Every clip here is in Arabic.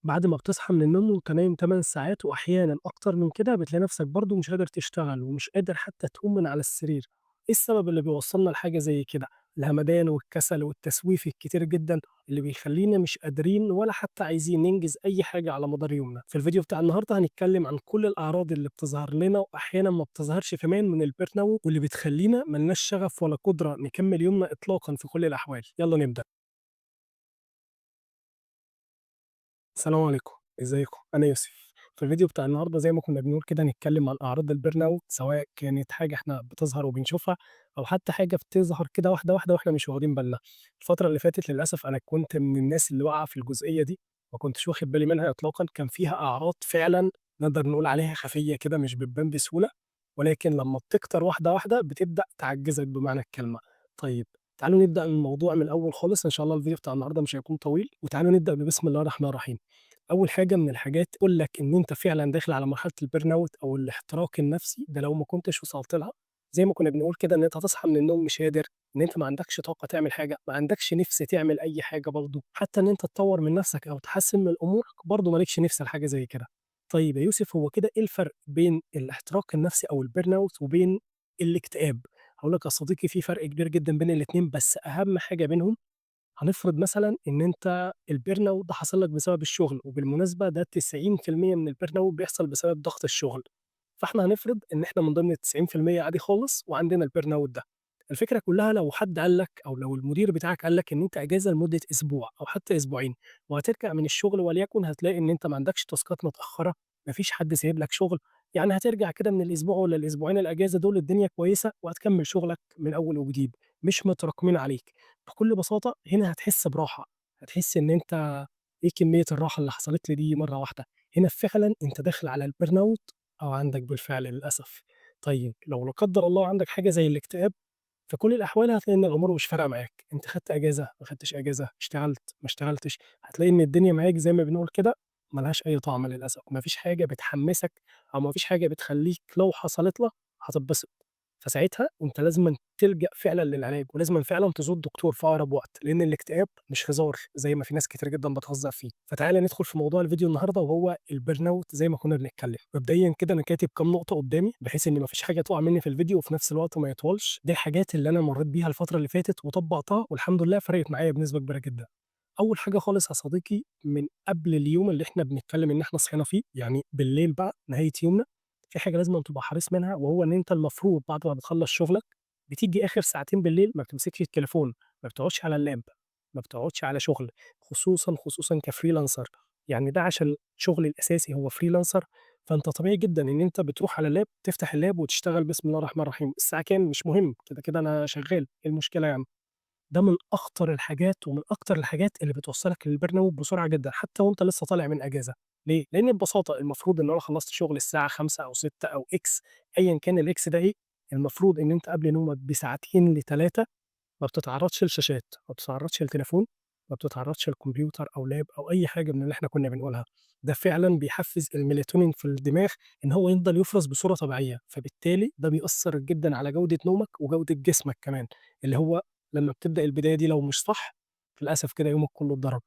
بعد ما بتصحى من النوم وأنت نايم 8 ساعات وأحيانًا أكتر من كده، بتلاقي نفسك برضه مش قادر تشتغل ومش قادر حتى تقوم من على السرير. إيه السبب اللي بيوصّلنا لحاجة زي كده؟ الهمدان والكسل والتسويف الكتير جدًا اللي بيخلّينا مش قادرين ولا حتى عايزين ننجز أي حاجة على مدار يومنا. في الفيديو بتاع النهارده هنتكلم عن كل الأعراض اللي بتظهر لنا وأحيانًا ما بتظهرش كمان من الburnout واللي بتخلّينا ما لناش شغف ولا قدرة نكمّل يومنا إطلاقًا في كل الأحوال. يالّا نبدأ. السلام عليكم، إزيكم؟ أنا يوسف. في الفيديو بتاع النهارده زي ما كنا بنقول كده هنتكلم عن أعراض الburnout سواء كانت حاجة إحنا بتظهر وبنشوفها أو حتى حاجة بتظهر كده واحدة واحدة وإحنا مش واخدين بالنا. الفترة اللي فاتت للأسف أنا كنت من الناس اللي واقعة في الجزئية دي، ما كنتش واخد بالي منها إطلاقًا، كان فيها أعراض فعلًا نقدر نقول عليها خفية كده مش بتبان بسهولة، ولكن لمّا بتكتر واحدة واحدة بتبدأ تعجّزك بمعنى الكلمة. طيب تعالوا نبدأ الموضوع من الأول خالص، إن شاء الله الفيديو بتاع النهارده مش هيكون طويل، وتعالوا نبدأ ببسم الله الرحمن الرحيم. أول حاجة من الحاجات تقول لك إن أنت فعلًا داخل على مرحلة الburnout أو الاحتراق النفسي، ده لو ما كنتش وصلت لها، زي ما كنا بنقول كده إن أنت هتصحى من النوم مش قادر، إن أنت ما عندكش طاقة تعمل حاجة، ما عندكش نِفْس تعمل أي حاجة برضه، حتى إن أنت تطوّر من نفسك أو تحسّن من أمورك برضه ما لكش نِفْس لحاجة زي كده. طيب يا يوسف هو كده إيه الفرق بين الاحتراق النفسي أو الburnout وبين الاكتئاب؟ هاقول لك يا صديقي في فرق كبير جدًا بين الاتنين، بس أهم حاجة بينهم هنفرض مثلًا إن أنت الburn out ده حصل لك بسبب الشغل، وبالمناسبة ده 90% من الburn out بيحصل بسبب ضغط الشغل، فإحنا هنفرض إن إحنا من ضمن ال90% عادي خالص وعندنا الburn out ده. الفكرة كلها لو حد قال لك أو لو المدير بتاعك قال لك إن أنت إجازة لمدة أسبوع أو حتى أسبوعين، وهترجع من الشغل وليكن هتلاقي إن أنت ما عندكش تاسكات متأخرة، ما فيش حد سايب لك شغل، يعني هترجع كده من الأسبوع والّا الأسبوعين الإجازة دول الدنيا كويسة وهتكمل شغلك من أول وجديد، مش متراكمين عليك. بكل بساطة هنا هتحس براحة، هتحس إن أنت إيه كمية الراحة اللي حصلت لي دي مرّة واحدة، هنا فعلًا أنت داخل على الburnout أو عندك بالفعل للأسف. طيب لو لا قدّر الله عندك حاجة زي الاكتئاب، في كل الأحوال هتلاقي إن الأمور مش فارقة معاك، أنت خدت إجازة، ما خدتش إجازة، اشتغلت، ما اشتغلتش، هتلاقي إن الدنيا معاك زي ما بنقول كده ما لهاش أي طعم للأسف، ما فيش حاجة بتحمّسك أو ما فيش حاجة بتخلّيك لو حصلت لك هتتبسط. فساعتها أنت لازمًا تلجأ فعلًا للعلاج، ولازمًا فعلًا تزور دكتور في أقرب وقت، لأن الاكتئاب مش هزار زي ما في ناس كتير جدًا بتهزر فيه. فتعالَ ندخل في موضوع الفيديو النهارده وهو الburnout زي ما كنا بنتكلم. مبدئيًا كده أنا كاتب كام نقطة قدامي بحيث إن ما فيش حاجة تقع مني في الفيديو وفي نفس الوقت ما يطولش، دي الحاجات اللي أنا مريت بيها الفترة اللي فاتت وطبّقتها والحمد لله فرقت معايا بنسبة كبيرة جدًا. أول حاجة خالص يا صديقي من قبل اليوم اللي إحنا بنتكلم إن إحنا صحينا فيه، يعني بالليل بقى نهاية يومنا، في حاجة لازمًا تبقى حريص منها وهو إن أنت المفروض بعد ما بتخلّص شغلك بتيجي آخر ساعتين بالليل ما بتمسكش التليفون، ما بتقعدش على اللاب، ما بتقعدش على شغل، خصوصًا كfreelancer يعني ده عشان شغلي الأساسي هو freelancer فأنت طبيعي جدًا إن أنت بتروح على اللاب تفتح اللاب وتشتغل بسم الله الرحمن الرحيم، الساعة كام مش مهم، كده أنا شغال، إيه المشكلة يعني؟ ده من أخطر الحاجات ومن أكتر الحاجات اللي بتوصّلك للburnout بسرعة جدًا، حتى وأنت لسه طالع من أجازة، ليه؟ لإن ببساطة المفروض إن أنا خلّصت شغل الساعة 17:00 أو 18:00 أو X أيًا كان الX ده إيه، المفروض إن أنت قبل نومك بساعتين ل3 ما بتتعرّضش لشاشات، ما بتتعرّضش لتليفون، ما بتتعرّضش لكمبيوتر أو لاب أو أي حاجة من اللي إحنا كنا بنقولها، ده فعلًا بيحفّز الMelatonin في الدماغ إن هو يفضل يفرز بصورة طبيعية، فبالتالي ده بيأثّر جدًا على جودة نومك وجودة جسمك كمان، اللي هو لمّا بتبدأ البداية دي لو مش صح، للأسف كده يومك كلّه اتضرب.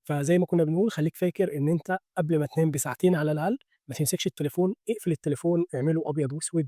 فزي ما كنا بنقول خلّيك فاكر إن أنت قبل ما تنام بساعتين على الأقل ما تمسكش التليفون، اقفل التليفون، اعمله أبيض وأسود.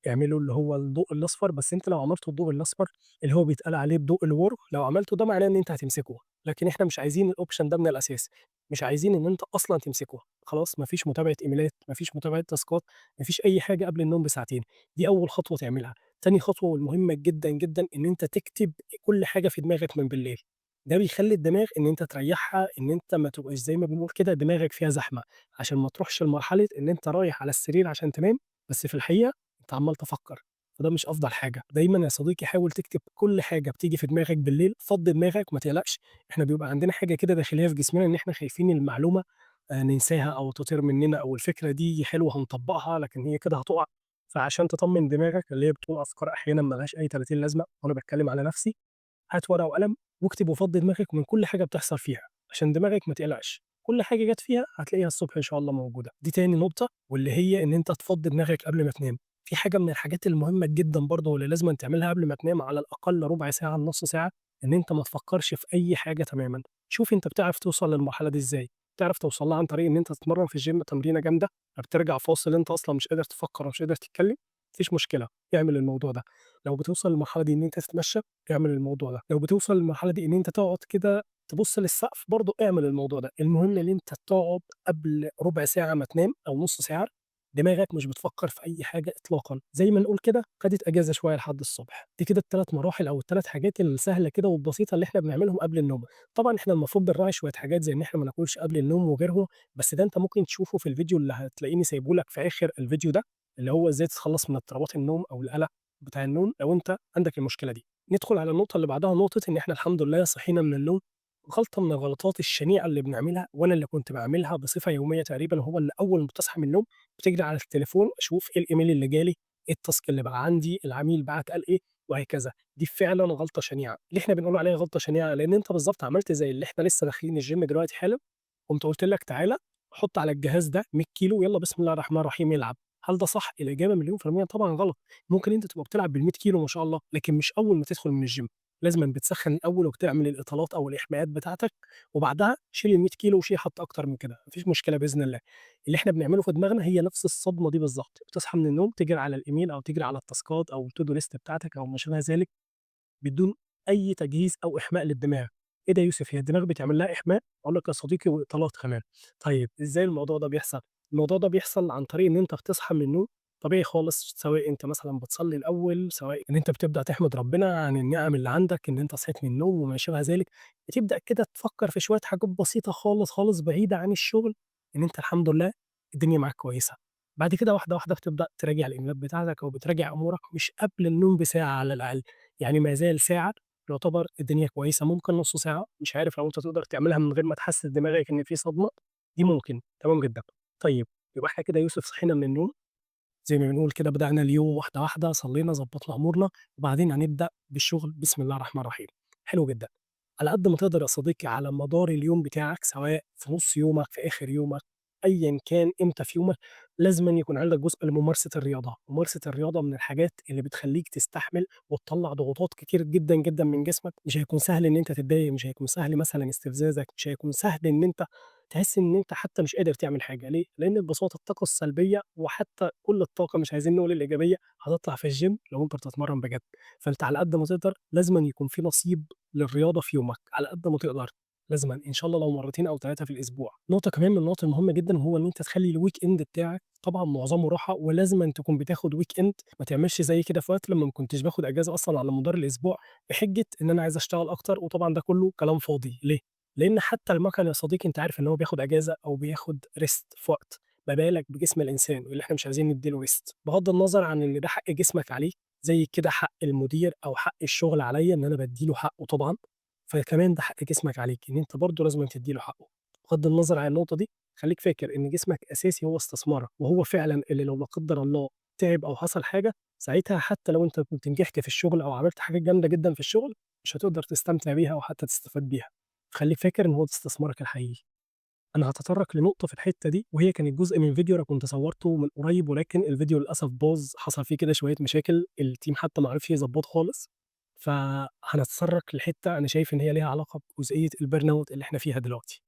اعملوا اللي هو الضوء الأصفر، بس أنت لو عملتوا الضوء الأصفر اللي هو بيتقال عليه الضوء الورم، لو عملته ده معناه إن أنت هتمسكه، لكن إحنا مش عايزين الoption ده من الأساس، مش عايزين إن أنت أصلًا تمسكه، خلاص ما فيش متابعة إيميلات، ما فيش متابعة تاسكات، ما فيش أي حاجة قبل النوم بساعتين، دي أول خطوة تعملها. تاني خطوة والمهمة جدًا، جدًا إن أنت تكتب كل حاجة في دماغك من بالليل، ده بيخلّي الدماغ إن أنت تريّحها، إن أنت ما تبقاش زي ما بنقول كده دماغك فيها زحمة، عشان ما تروحش لمرحلة إن أنت رايح على السرير عشان تنام، بس في الحقيقة أنت عمّال تفكّر. فده مش أفضل حاجة، دايمًا يا صديقي حاول تكتب كل حاجة بتيجي في دماغك بالليل، فضّي دماغك ما تقلقش، إحنا بيبقى عندنا حاجة كده داخلية في جسمنا إن إحنا خايفين المعلومة ننساها أو تطير مننا أو الفكرة دي حلوة هنطبّقها لكن هي كده هتُقع، فعشان تطمّن دماغك اللي هي بتقول أفكار أحيانًا ما لهاش أي 30 لازمة وأنا باتكلم على نفسي، هات ورقة وقلم واكتب وفضّي دماغك من كل حاجة بتحصل فيها، عشان دماغك ما تقلقش، كل حاجة جات فيها هتلاقيها الصبح إن شاء الله موجودة. دي تاني نقطة واللي هي إن أنت تفضّي دماغك قبل ما تنام. في حاجة من الحاجات المهمة جدًا برضه واللي لازمًا تعملها قبل ما تنام على الأقل ربع ساعة لنُص ساعة، إن أنت ما تفكّرش في أي حاجة تمامًا. شوف أنت بتعرف توصل للمرحلة دي إزاي؟ تعرف توصل لها عن طريق إن أنت تتمرّن في الgym تمرينة جامدة، فبترجع فاصل أنت أصلًا مش قادر تفكّر ومش قادر تتكلّم، ما فيش مشكلة، اعمل الموضوع ده. لو بتوصل للمرحلة دي إن أنت تتمشّى، اعمل الموضوع ده. لو بتوصل للمرحلة دي إن أنت تقعد كده تبُص للسقف، برضه اعمل الموضوع ده. المهم إن أنت تقعد قبل ربع ساعة ما تنام أو نُص ساعة، دماغك مش بتفكّر في أي حاجة إطلاقًا، زي ما نقول كده خدت أجازة شوية لحد الصبح. دي كده ال3 مراحل أو ال3 حاجات السهلة كده والبسيطة اللي إحنا بنعملهم قبل النوم. طبعًا إحنا المفروض بنراعي شوية حاجات زي إن إحنا ما ناكلش قبل النوم وغيرهم، بس ده أنت ممكن تشوفه في الفيديو اللي هتلاقيني سايبه لك في آخر الفيديو ده، اللي هو إزاي تتخلّص من اضطرابات النوم أو القلق بتاع النوم لو أنت عندك المشكلة دي. ندخل على النقطة اللي بعدها، نقطة إن إحنا الحمد لله صحينا من النوم. غلطة من الغلطات الشنيعة اللي بنعملها وأنا اللي كنت باعملها بصفة يومية تقريبًا، هو إن أول ما بتصحى من النوم بتجري على التليفون أشوف إيه الإيميل اللي جالي، إيه الtask اللي بقى عندي، العميل بعت قال إيه، وهكذا. دي فعلًا غلطة شنيعة. ليه إحنا بنقول عليها غلطة شنيعة؟ لإن أنت بالضبط عملت زي اللي إحنا لسه داخلين الgym دلوقتي حالًا، قُمت قُلت لك تعالَ حُط على الجهاز ده 100 كيلو ويالّا بسم الله الرحمن الرحيم العب. هل ده صح؟ الإجابة مليون في المِيّة طبعًا غلط. ممكن أنت تبقى بتلعب بال100 كيلو ما شاء الله، لكن مش أول ما تدخل من الgym. لازمًا بتسخّن الأول وبتعمل الإطالات أو الإحماءات بتاعتك، وبعدها شيل ال100 كيلو وشيل حتى أكتر من كده، ما فيش مشكلة بإذن الله. اللي إحنا بنعمله في دماغنا هي نفس الصدمة دي بالضبط. بتصحى من النوم تجري على الإيميل أو تجري على التاسكات أو الTo do list بتاعتك أو ما شابه ذلك، بدون أي تجهيز أو إحماء للدماغ. إيه ده يا يوسف، هي الدماغ بيتعمل لها إحماء؟ أقول لك يا صديقي وإطالات كمان. طيب إزاي الموضوع ده بيحصل؟ الموضوع ده بيحصل عن طريق إن أنت بتصحى من النوم طبيعي خالص، سواء أنت مثلًا بتصلي الأول، سواء إن أنت بتبدأ تحمد ربنا عن النعم اللي عندك إن أنت صحيت من النوم وما شابه ذلك. بتبدأ كده تفكر في شوية حاجات بسيطة خالص، خالص بعيدة عن الشغل، إن أنت الحمد لله الدنيا معاك كويسة. بعد كده واحدة، واحدة بتبدأ تراجع الإيميلات بتاعتك أو بتراجع أمورك مش قبل النوم بساعة على الأقل. يعني ما زال ساعة يعتبر الدنيا كويسة، ممكن نُص ساعة، مش عارف لو أنت تقدر تعملها من غير ما تحسّس دماغك إن في صدمة، دي ممكن، تمام جدًا. طيب يبقى إحنا كده يا يوسف صحينا من النوم، زي ما بنقول كده بدأنا اليوم واحدة، واحدة، صلّينا، ضبّطنا أمورنا، وبعدين هنبدأ بالشغل بسم الله الرحمن الرحيم. حلو جدًا. على قد ما تقدر يا صديقي على مدار اليوم بتاعك، سواء في نُص يومك، في آخر يومك، أيًا كان إمتى في يومك، لازمًا يكون عندك جزء لممارسة الرياضة. ممارسة الرياضة من الحاجات اللي بتخلّيك تستحمل وتطلّع ضغوطات كتير جدًا، جدًا من جسمك. مش هيكون سهل إن أنت تتضايق، مش هيكون سهل مثلًا استفزازك، مش هيكون سهل إن أنت تحس إن أنت حتى مش قادر تعمل حاجة. ليه؟ لإن ببساطة الطاقة السلبية وحتى كل الطاقة مش عايزين نقول الإيجابية هتطلع في الgym لو أنت بتتمرّن بجد. فأنت على قد ما تقدر لازمًا يكون في نصيب للرياضة في يومك، على قد ما تقدر. لازمًا إن شاء الله لو مرتين أو 3 في الأسبوع. نقطة كمان من النقط المهمة جدًا هو إن أنت تخلّي الweekend بتاعك طبعًا معظمه راحة، ولازمًا تكون بتاخد weekend. ما تعملش زي كده في وقت لمّا ما كنتش باخد أجازة أصلًا على مدار الأسبوع، بحجة إن أنا عايز أشتغل أكتر، وطبعًا ده كله كلام فاضي. ليه؟ لإن حتى المَكَن يا صديقي أنت عارف إن هو بياخد أجازة أو بياخد rest في وقت، ما بالك بجسم الإنسان واللي إحنا مش عايزين ندّي له rest. بغض النظر عن إن ده حق جسمك عليك، زي كده حق المدير أو حق الشغل عليّا إن أنا بادّي له حقه طبعًا، فكمان ده حق جسمك عليك، إن أنت برضه لازمًا تدّي له حقه. بغض النظر عن النقطة دي، خلّيك فاكر إن جسمك أساسي هو استثمارك، وهو فعلًا اللي لو لا قدّر الله تعب أو حصل حاجة، ساعتها حتى لو أنت كنت نجحت في الشغل أو عملت حاجات جامدة جدًا في الشغل، مش هتقدر تستمتع بيها أو حتى تستفاد بيها. خلّيك فاكر إن هو ده استثمارك الحقيقي. أنا هاتطرق لنقطة في الحتة دي، وهي كانت جزء من فيديو أنا كنت صوّرته من قريب، ولكن الفيديو للأسف باظ، حصل فيه كده شوية مشاكل، الteam حتى ما عرفش يضبّطه خالص. فهنتطرق لحتة أنا شايف إن هي ليها علاقة بجزئية الburnout اللي إحنا فيها دلوقتي.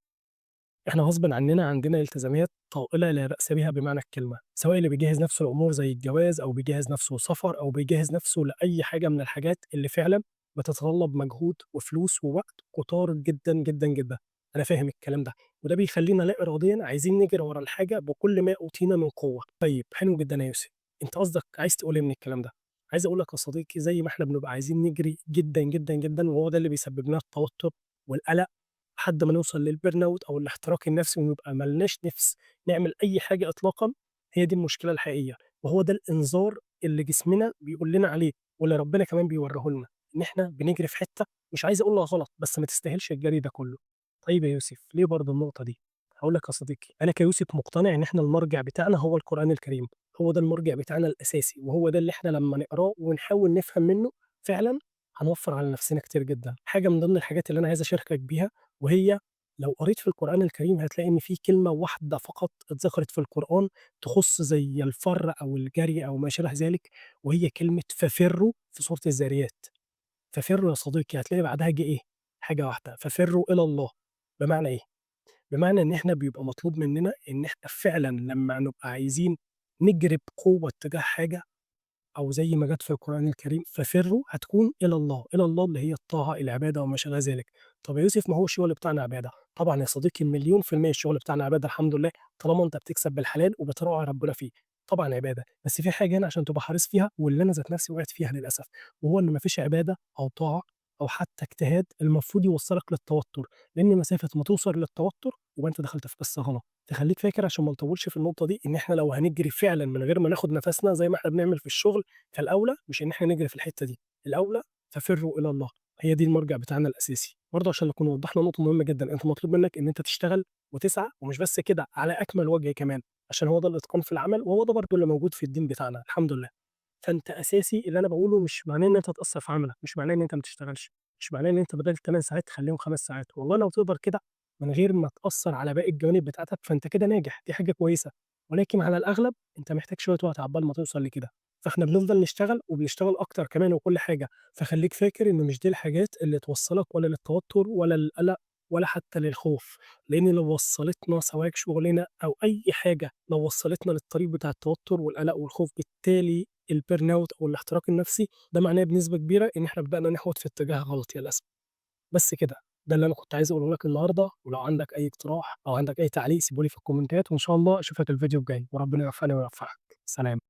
إحنا غصبٍ عننا عندنا التزامات طائلة لا بأس بها بمعنى الكلمة، سواء اللي بيجهّز نفسه لأمور زي الجواز أو بيجهّز نفسه لسفر أو بيجهّز نفسه لأي حاجة من الحاجات اللي فعلًا بتتطلب مجهود وفلوس ووقت كتار جدًا، جدًا، جدًا. أنا فاهم الكلام ده، وده بيخلّينا لا إراديًا عايزين نجري ورا الحاجة بكل ما أوتينا من قوة. طيب حلو جدًا يا يوسف، أنت قصدك عايز تقول إيه من الكلام ده؟ عايز أقول لك يا صديقي زي ما إحنا بنبقى عايزين نجري جدًا، جدًا، جدًا، وهو ده اللي بيسبب لنا التوتر والقلق لحد ما نوصل للburnout أو الاحتراق النفسي ونبقى ما لناش نِفس نعمل أي حاجة إطلاقًا. هي دي المشكلة الحقيقية، وهو ده الإنذار اللي جسمنا بيقول لنا عليه، واللي ربنا كمان بيورّيه لنا، إن إحنا بنجري في حتّة مش عايز أقول لك غلط، بس ما تستاهلش الجري ده كلّه. طيب يا يوسف ليه برضه النقطة دي؟ هاقول لك يا صديقي، أنا كيوسف مقتنع إن إحنا المرجع بتاعنا هو القرآن الكريم، هو ده المرجع بتاعنا الأساسي، وهو ده اللي إحنا لمّا نقراه ونحاول نفهم منه فعلًا هنوفّر على نفسنا كتير جدًا. حاجة من ضمن الحاجات اللي أنا عايز أشاركك بيها، وهي لو قريت في القرآن الكريم هتلاقي إن في كلمة واحدة فقط اتذكرت في القرآن تخُص زي الفَرّ أو الجري أو ما شابه ذلك، وهي كلمة فَفِرُّوا في سورة الذاريات. فَفِرُّوا يا صديقي هتلاقي بعدها جه إيه، حاجة واحدة، فَفِرُّوا إلى الله. بمعنى إيه؟ بمعنى إن إحنا بيبقى مطلوب مننا إن إحنا فعلًا لمّا نبقى عايزين نجري بقوة اتجاه حاجة أو زي ما جات في القرآن الكريم، ففِرّوا هتكون إلى الله، إلى الله اللي هي الطاعة، العبادة وما شابه ذلك. طَب يا يوسف ما هو الشغل بتاعنا عبادة، طبعًا يا صديقي مليون في المِيّة الشغل بتاعنا عبادة الحمد لله، طالما أنت بتكسب بالحلال وبتراعي ربنا فيه، طبعًا عبادة، بس في حاجة هنا عشان تبقى حريص فيها واللي أنا ذات نفسي وقعت فيها للأسف، وهو إن ما فيش عبادة أو طاعة أو حتى اجتهاد المفروض يوصّلك للتوتر، لإن مسافة ما توصل للتوتر يبقى أنت دخلت في قصة غلط. تخلّيك فاكر عشان ما نطوّلش في النقطة دي، إن إحنا لو هنجري فعلًا من غير ما ناخد نفسنا زي ما إحنا بنعمل في الشغل، فالأولى مش إن إحنا نجري في الحتّة دي، الأولى ففِرّوا إلى الله، هي دي المرجع بتاعنا الأساسي. برضه عشان نكون وضّحنا نقطة مهمة جدًا، أنت مطلوب منّك إن أنت تشتغل وتسعى ومش بس كده، على أكمل وجه كمان، عشان هو ده الإتقان في العمل وهو ده برضه اللي موجود في الدين بتاعنا الحمد لله. فأنت أساسي اللي أنا باقوله مش معناه إن أنت تقصّر في عملك، مش معناه إن أنت ما تشتغلش، مش معناه إن أنت بدل ال8 ساعات تخلّيهم 5 ساعات، والله لو تقدر كده من غير ما تأثّر على باقي الجوانب بتاعتك، فأنت كده ناجح، دي حاجة كويسة، ولكن على الأغلب أنت محتاج شوية وقت عقبال ما توصل لكده، فإحنا بنفضل نشتغل وبنشتغل أكتر كمان وكل حاجة، فخلّيك فاكر إن مش دي الحاجات اللي توصّلك ولا للتوتر ولا للقلق ولا حتى للخوف، لإن لو وصّلتنا سواء شغلنا أو أي حاجة لو وصّلتنا للطريق بتاع التوتر والقلق والخوف، بالتالي الburnout أو الاحتراق النفسي، ده معناه بنسبة كبيرة إن إحنا بدأنا نحوت في اتجاه غلط للأسف. بس كده، ده اللي أنا كنت عايز أقوله لك النهارده، ولو عندك أي اقتراح أو عندك أي تعليق سيبه لي في الكومنتات، وإن شاء الله أشوفك الفيديو الجاي، وربنا يوفقنا ويوفقك. سلام.